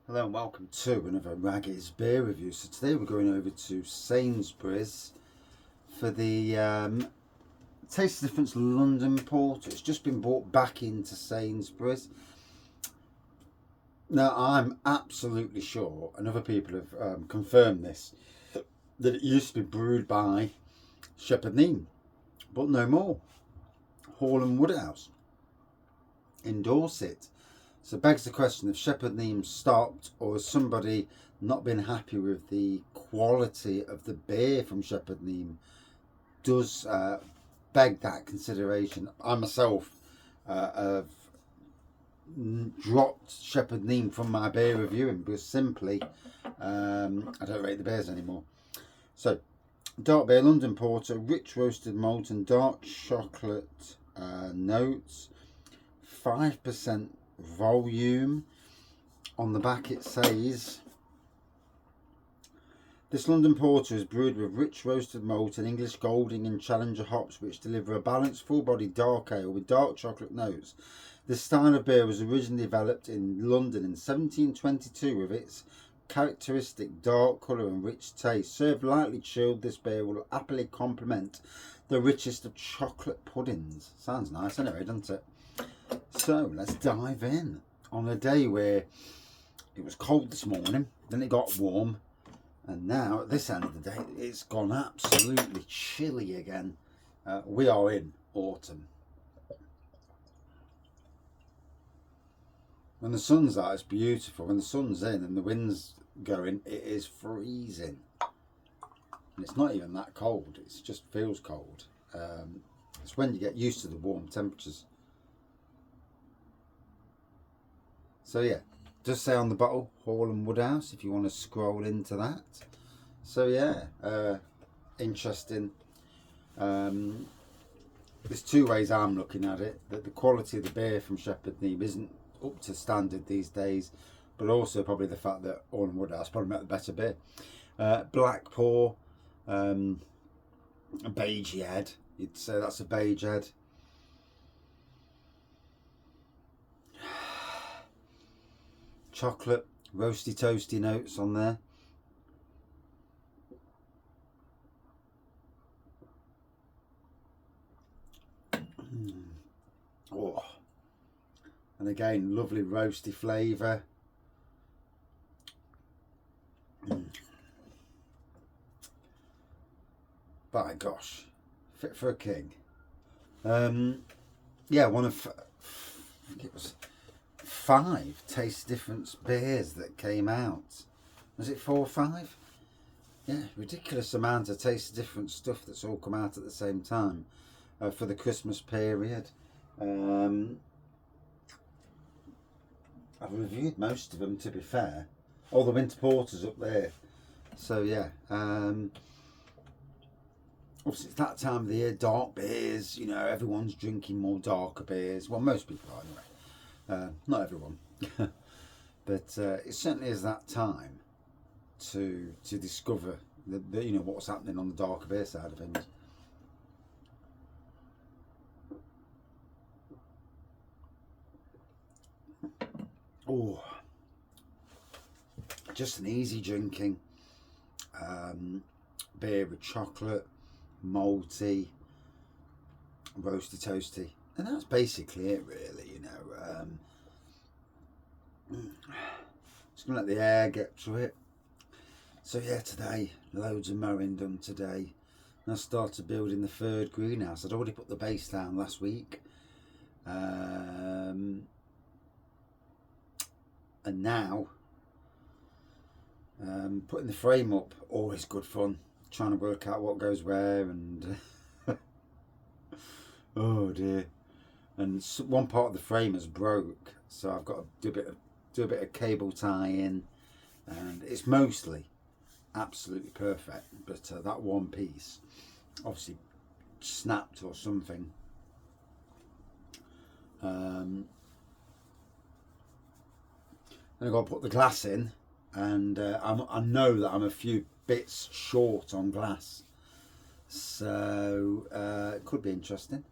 Hello and welcome to another Raggy's beer review. So today we're going over to Sainsburys for the Taste of Difference London Porter. It's just been brought back into Sainsburys. Now I'm absolutely sure, and other people have confirmed this, that it used to be brewed by Shepherd Neame, but no more. Hall and Woodhouse endorse it. So it begs the question, if Shepherd Neame stopped, or has somebody not been happy with the quality of the beer from Shepherd Neame, does beg that consideration. I myself have dropped Shepherd Neame from my beer reviewing because simply I don't rate the beers anymore. So dark beer, London Porter, rich roasted malt and dark chocolate notes, 5% volume. On the back it says, this London Porter is brewed with rich roasted malt and English Golding and Challenger hops, which deliver a balanced full-bodied dark ale with dark chocolate notes. This style of beer was originally developed in London in 1722 with its characteristic dark colour and rich taste. Served lightly chilled, this beer will happily complement the richest of chocolate puddings. Sounds nice anyway, doesn't it? So let's dive in. On a day where it was cold this morning, then it got warm, and now at this end of the day it's gone absolutely chilly again. We are in autumn. When the sun's out it's beautiful. When the sun's in and the wind's going, it is freezing. And it's not even that cold, it just feels cold. It's when you get used to the warm temperatures. So yeah, just say on the bottle, Hall and Woodhouse, if you want to scroll into that. So yeah, interesting. There's two ways I'm looking at it. That the quality of the beer from Shepherd Neame isn't up to standard these days, but also probably the fact that Hall and Woodhouse probably make the better beer. Black pour, a beige head. You'd say that's a beige head. Chocolate, roasty toasty notes on there. Oh, and again, lovely roasty flavour. By gosh, fit for a king. Yeah, one of I think it was 5 taste difference beers that came out. Was it 4 or 5? Yeah, ridiculous amount of taste different stuff that's all come out at the same time for the Christmas period. I've reviewed most of them, to be fair. All the winter porters up there. So yeah, obviously it's that time of the year, dark beers, you know, everyone's drinking more darker beers. Well, most people are anyway. Not everyone. But it certainly is that time to discover the you know, what's happening on the darker beer side of things. Oh, just an easy drinking beer with chocolate, malty, roasty toasty, and that's basically it really, you know. Just gonna let the air get through it. So yeah, today loads of mowing done today, and I started building the third greenhouse. I'd already put the base down last week, and now putting the frame up, always good fun, trying to work out what goes where, and oh dear. And one part of the frame has broke, so I've got to do a bit of cable tie-in, and it's mostly absolutely perfect, but that one piece obviously snapped or something. Then I've got to put the glass in, and I know that I'm a few bits short on glass, so it could be interesting.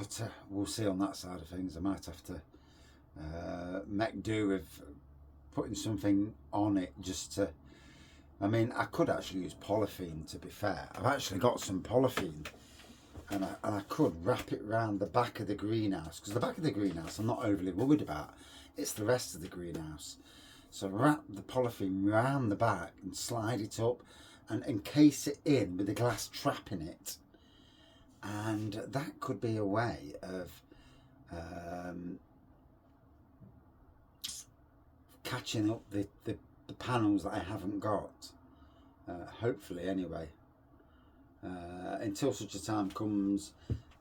but we'll see on that side of things. I might have to make do with putting something on it just to, I mean, I could actually use polythene, to be fair. I've actually got some polythene, and I could wrap it around the back of the greenhouse, because the back of the greenhouse I'm not overly worried about. It's the rest of the greenhouse. So wrap the polythene around the back and slide it up and encase it in with a glass trap in it. And that could be a way of catching up the panels that I haven't got, hopefully anyway, until such a time comes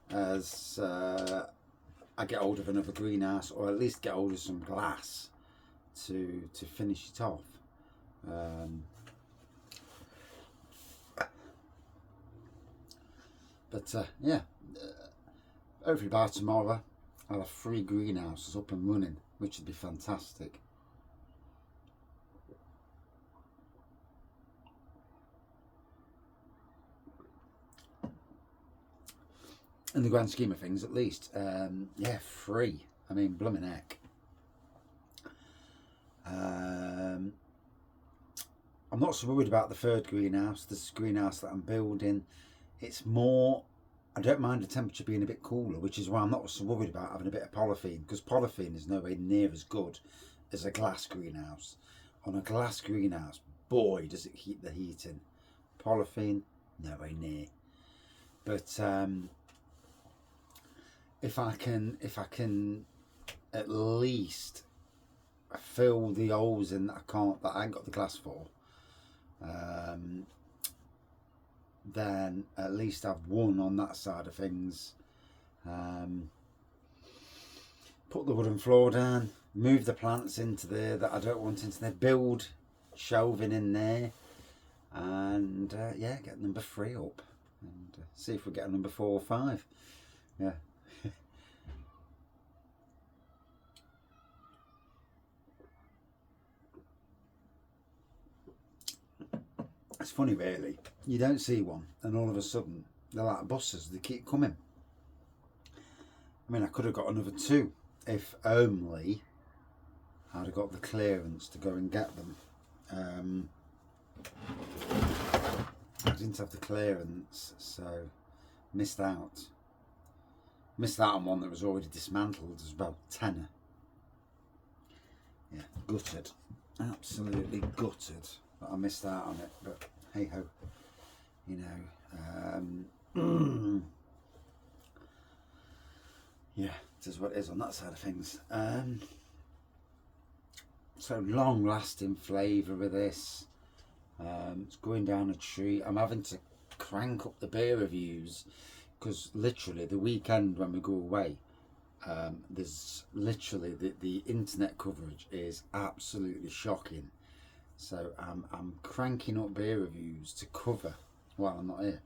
as I get hold of another greenhouse, or at least get hold of some glass to finish it off. But yeah, hopefully by tomorrow I'll have 3 greenhouses up and running, which would be fantastic. In the grand scheme of things, at least. Yeah, 3. I mean, blooming heck. I'm not so worried about the 3rd greenhouse. This greenhouse that I'm building, it's more, I don't mind the temperature being a bit cooler, which is why I'm not so worried about having a bit of polythene, because polythene is nowhere near as good as a glass greenhouse. On a glass greenhouse, boy, does it keep the heat in. Polythene, nowhere near. But if I can at least fill the holes in that I ain't got the glass for, then at least I've won on that side of things. Put the wooden floor down, move the plants into there that I don't want into there, build shelving in there, and yeah, get number 3 up, and see if we get a number 4 or 5. Yeah. It's funny, really. You don't see one, and all of a sudden they're like buses. They keep coming. I mean, I could have got another 2 if only I'd have got the clearance to go and get them. I didn't have the clearance, so missed out. Missed out on one that was already dismantled as well. Tenner. Yeah, gutted. Absolutely gutted that I missed out on it, but hey ho, you know. Yeah, it is what it is on that side of things. So long lasting flavour with this. It's going down a treat. I'm having to crank up the beer reviews, because literally the weekend when we go away, there's literally the internet coverage is absolutely shocking. So I'm cranking up beer reviews to cover while I'm not here.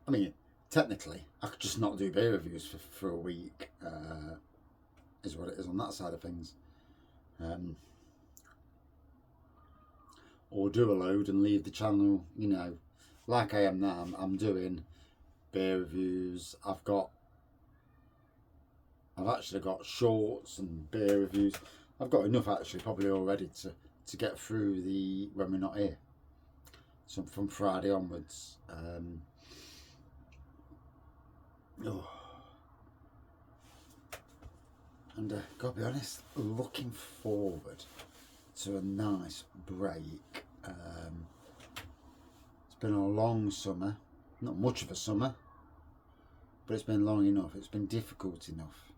I mean, technically I could just not do beer reviews for a week, is what it is on that side of things. Or do a load and leave the channel, you know, like I am now. I'm doing beer reviews. I've actually got shorts and beer reviews. I've got enough actually probably already to get through the when we're not here. So from Friday onwards. And gotta be honest, looking forward to a nice break. It's been a long summer, not much of a summer, but it's been long enough. It's been difficult enough.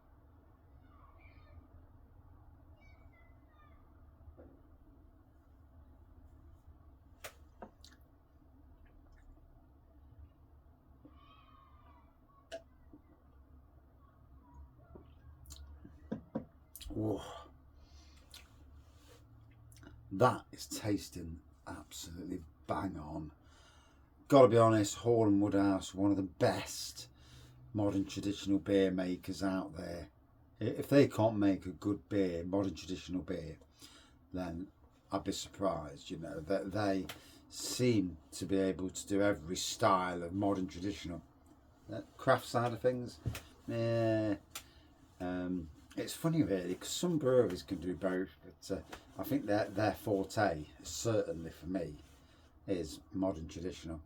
Whoa. That is tasting absolutely bang on. Gotta be honest, Hall and Woodhouse, one of the best modern traditional beer makers out there. If they can't make a good beer, modern traditional beer, then I'd be surprised. You know, that seem to be able to do every style of modern traditional. Craft side of things, yeah. It's funny really, because some breweries can do both, but I think their forte, certainly for me, is modern traditional.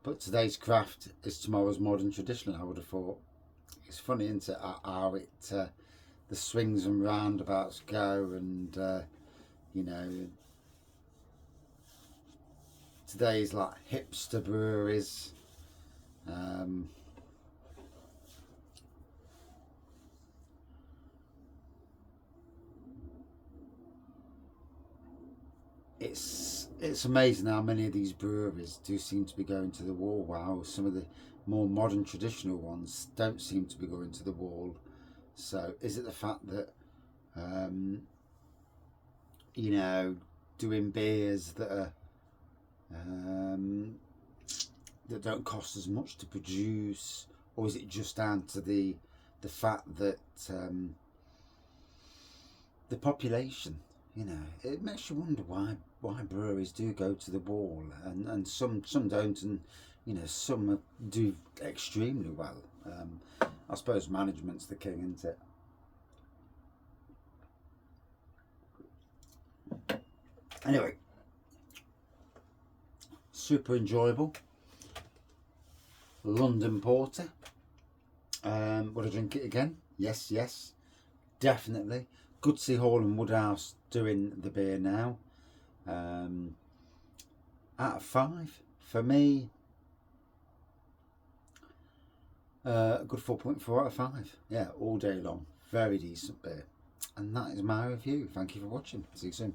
But today's craft is tomorrow's modern traditional, I would have thought. It's funny, isn't it, how it the swings and roundabouts go, and you know, today's like hipster breweries. It's amazing how many of these breweries do seem to be going to the wall. Wow, some of the more modern traditional ones don't seem to be going to the wall. So is it the fact that you know, doing beers that are that don't cost as much to produce, or is it just down to the fact that the population? You know, it makes you wonder why breweries do go to the wall, and some don't, and you know, some do extremely well. I suppose management's the king, isn't it? Anyway, super enjoyable London Porter. Would I drink it again? Yes, definitely. Good to see Hall and Woodhouse doing the beer now. Out of 5 for me, a good 4.4 out of 5. Yeah, all day long. Very decent beer. And that is my review. Thank you for watching. See you soon.